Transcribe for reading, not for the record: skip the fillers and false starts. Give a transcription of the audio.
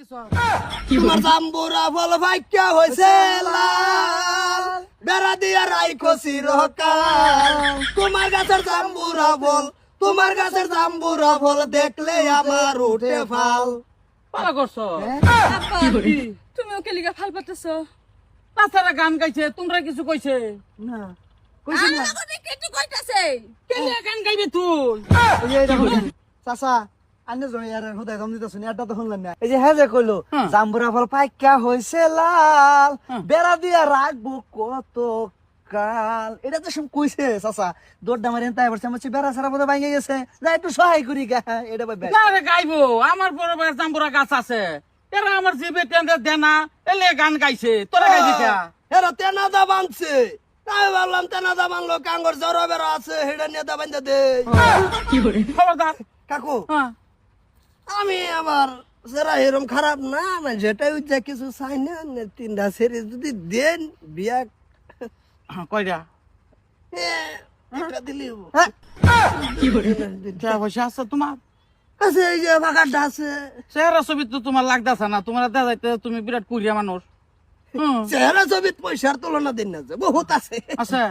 তোমার জাম্বুরা ফল ভাগ্যা হয়েছে লাল বেড়া দিয়া রাইখো চিরকাল তোমার গাছের জাম্বুরা ফল তোমার গাছের জাম্বুরা ফল দেখলে আমার উঠে ফাল পালা করছো তুমি ওকে লিগা ফাল পাতেছো তাছাড়া গান গাইছে তোমরা কিছু কইছে না কইছি না কিছু কইতাছে কেলিয়া গান গাইবে তুই এই যে দেখো চাচা আন্নে জমি আর হুদায় দম দিতেছ এটা তো শুনলেন না এই যে হ্যাঁ যে কইলো জাম্বুরা ফল পাইকা হইছে লাল বেড়া দিয়া রাখবো কত কাল এটা তো সব কইছে চাচা দৌড়টা মারেন তাই বলছে আমার বেড়া সারা বোধ ভাঙে গেছে যা একটু সহায় করি গা এটা ভাই গারে গাইবো আমার বড় বড় জাম্বুরা গাছ আছে এরা আমার জিবে টেন্ডার দেনা এলে গান গাইছে তোরা গাইবি কা এরা তেনাদা বানছে তাই ভাবলাম তেনাদা বানলো কাঙ্গর জ্বর বেড়া আছে হেডা নেতা বান্ধা দে খবরদার কাকু হ্যাঁ আমি আমার যারা এরম খারাপ না না যেটাই যা কিছু চাই না তিনটা সেরে যদি দেন বিয়া কয়টা একটা দিলি টাকা পয়সা আছে তোমার আছে এই যে বাগানটা আছে চেহারা ছবি তো তোমার লাগতেছে না তোমার দেখা যাইতে তুমি বিরাট কুড়িয়া মানুষ চেহারা ছবিত পয়সার তুলনা দিন না যে বহুত আছে আছে